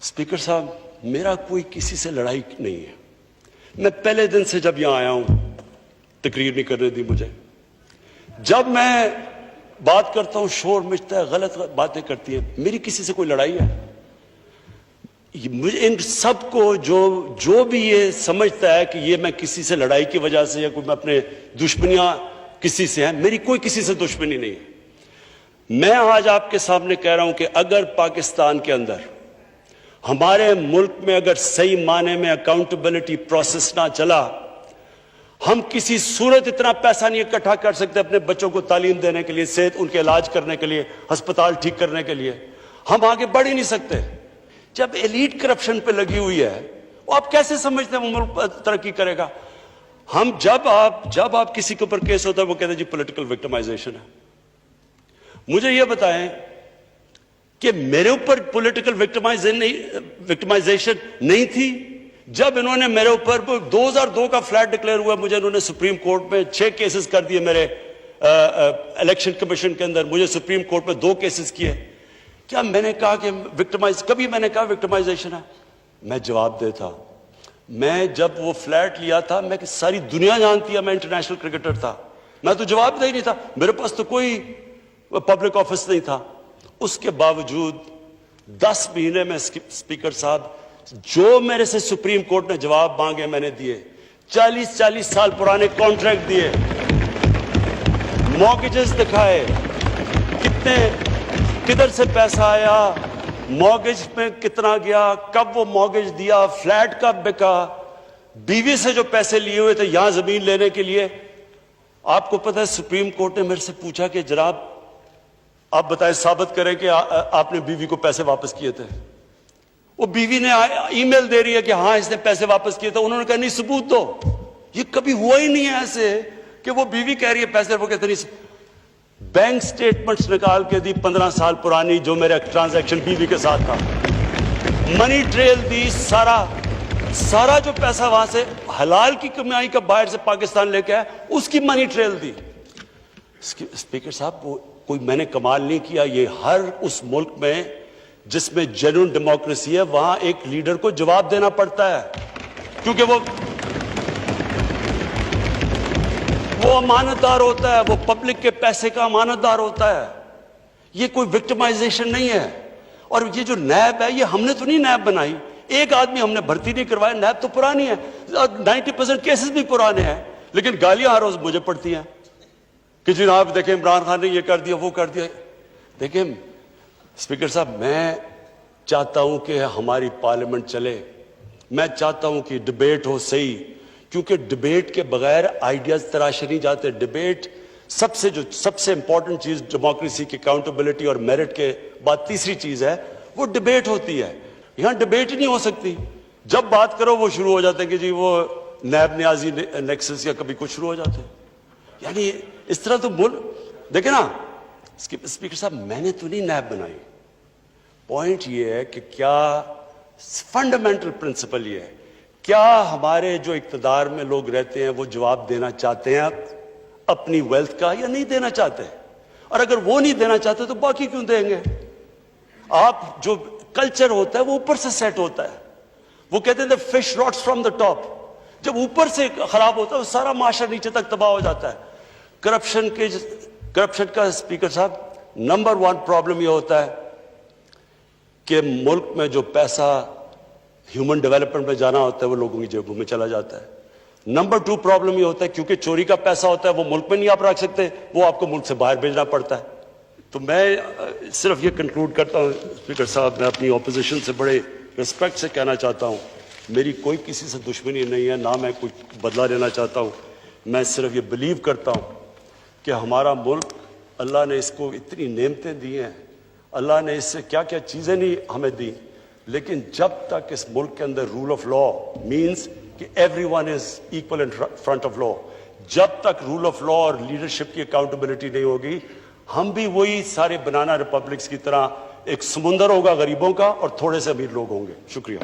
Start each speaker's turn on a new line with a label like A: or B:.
A: Speaker साहब, मेरा कोई किसी से लड़ाई नहीं है। मैं पहले दिन से जब यहां आया हूं, तकरीर नहीं करने दी मुझे। जब मैं बात करता हूं शोर मचता है, गलत बातें करती है। मेरी किसी से कोई लड़ाई है? मुझे इन सबको जो भी ये समझता है कि ये मैं किसी से लड़ाई की वजह से या कोई मैं अपने दुश्मनियां किसी से हैं, मेरी कोई किसी से दुश्मनी नहीं है। मैं आज आपके सामने कह रहा हूं कि अगर पाकिस्तान के अंदर, हमारे मुल्क में अगर सही माने में अकाउंटेबिलिटी प्रोसेस ना चला, हम किसी सूरत इतना पैसा नहीं इकट्ठा कर सकते अपने बच्चों को तालीम देने के लिए, सेहत उनके इलाज करने के लिए, अस्पताल ठीक करने के लिए। हम आगे बढ़ ही नहीं सकते। जब एलीट करप्शन पे लगी हुई है, वो आप कैसे समझते हैं वो मुल्क तरक्की करेगा? हम जब आप किसी के ऊपर केस होता है, वो कहते हैं जी पॉलिटिकल विक्टिमाइजेशन है। मुझे ये बताएं कि मेरे ऊपर पॉलिटिकल विक्टिमाइजेशन नहीं थी। जब इन्होंने मेरे ऊपर 2002 का फ्लैट डिक्लेयर हुआ, मुझे इन्होंने सुप्रीम कोर्ट में 6 केसेस कर दिए। मेरे इलेक्शन कमीशन के अंदर मुझे सुप्रीम कोर्ट में 2 केसेस किए। क्या मैंने कहा कि कभी मैंने कहा विक्टिमाइजेशन है? मैं जवाब देता। मैं जब वो फ्लैट लिया था, मैं सारी दुनिया जानती है मैं इंटरनेशनल क्रिकेटर था, मैं तो जवाब दे ही नहीं था। मेरे पास तो कोई पब्लिक ऑफिस नहीं था। उसके बावजूद 10 महीने में स्पीकर साहब, जो मेरे से सुप्रीम कोर्ट ने जवाब मांगे मैंने दिए। 40 साल पुराने कॉन्ट्रैक्ट दिए, मॉर्गेजेस दिखाए, किधर से पैसा आया, मॉर्गेज में कितना गया, कब वो मॉर्गेज दिया, फ्लैट कब बिका, बीवी से जो पैसे लिए हुए थे यहां जमीन लेने के लिए। आपको पता है सुप्रीम कोर्ट ने मेरे से पूछा कि जनाब आप बताएं, साबित करें कि आपने बीवी को पैसे वापस किए थे। वो बीवी ने ईमेल दे रही है कि हाँ इसने पैसे वापस किए थे। उन्होंने कहा नहीं, सबूत दो। ये कभी हुआ ही नहीं है ऐसे कि वो बीवी कह रही है पैसे, वो कहते नहीं। बैंक स्टेटमेंट्स निकाल के दी 15 साल पुरानी, जो मेरा ट्रांजैक्शन बीवी के साथ था। मनी ट्रेल दी, सारा जो पैसा वहां से हलाल की कमाई का बाहर से पाकिस्तान लेके आया, उसकी मनी ट्रेल दी। स्पीकर साहब, कोई मैंने कमाल नहीं किया। ये हर उस मुल्क में जिसमें जेन्युइन डेमोक्रेसी है, वहां एक लीडर को जवाब देना पड़ता है, क्योंकि वो अमानतदार होता है, वो पब्लिक के पैसे का अमानतदार होता है। ये कोई विक्टिमाइजेशन नहीं है। और ये जो नैब है, ये हमने तो नहीं नैब बनाई। एक आदमी हमने भर्ती नहीं करवाया। नैब तो पुरानी है, 90% केसेस भी पुराने हैं, लेकिन गालियां हर रोज मुझे पड़ती हैं कि जनाब देखें इमरान खान ने ये कर दिया, वो कर दिया। देखें स्पीकर साहब, मैं चाहता हूं कि हमारी पार्लियामेंट चले। मैं चाहता हूं कि डिबेट हो सही, क्योंकि डिबेट के बगैर आइडियाज तराशे नहीं जाते। डिबेट सबसे इंपॉर्टेंट चीज डेमोक्रेसी की अकाउंटेबिलिटी और मेरिट के बाद तीसरी चीज है, वो डिबेट होती है। यहां डिबेट ही नहीं हो सकती। जब बात करो वो शुरू हो जाते हैं कि जी वो नैब न्याजी नेक्सस या कभी कुछ शुरू हो जाते हैं। यानी इस तरह तो देखे ना स्पीकर साहब, मैंने तो नहीं नैब बनाई। पॉइंट ये है कि क्या फंडामेंटल प्रिंसिपल ये है, क्या हमारे जो इक्तदार में लोग रहते हैं वो जवाब देना चाहते हैं अपनी वेल्थ का, या नहीं देना चाहते? और अगर वो नहीं देना चाहते तो बाकी क्यों देंगे? आप जो कल्चर होता है वो ऊपर से सेट होता है। वो कहते हैं fish rots from the top. जब ऊपर से खराब होता है तो सारा माशरा नीचे तक तबाह हो जाता है। करप्शन का स्पीकर साहब नंबर 1 प्रॉब्लम यह होता है कि मुल्क में जो पैसा ह्यूमन डेवलपमेंट में जाना होता है वो लोगों की जेबों में चला जाता है। नंबर 2 प्रॉब्लम ये होता है क्योंकि चोरी का पैसा होता है वो मुल्क में नहीं आप रख सकते, वो आपको मुल्क से बाहर भेजना पड़ता है। तो मैं सिर्फ ये कंक्लूड करता हूँ स्पीकर साहब, मैं अपनी ऑपोजिशन से बड़े रिस्पेक्ट से कहना चाहता हूँ, मेरी कोई किसी से दुश्मनी नहीं है, ना मैं कुछ बदला लेना चाहता हूँ। मैं सिर्फ ये बिलीव करता हूँ कि हमारा मुल्क, अल्लाह ने इसको इतनी नेमतें दी हैं, अल्लाह ने इससे क्या क्या चीज़ें नहीं हमें दी, लेकिन जब तक इस मुल्क के अंदर रूल ऑफ लॉ मीन्स कि everyone is equal in front of law, जब तक रूल ऑफ लॉ और लीडरशिप की अकाउंटेबिलिटी नहीं होगी, हम भी वही सारे बनाना रिपब्लिक्स की तरह एक समुंदर होगा गरीबों का और थोड़े से अमीर लोग होंगे। शुक्रिया।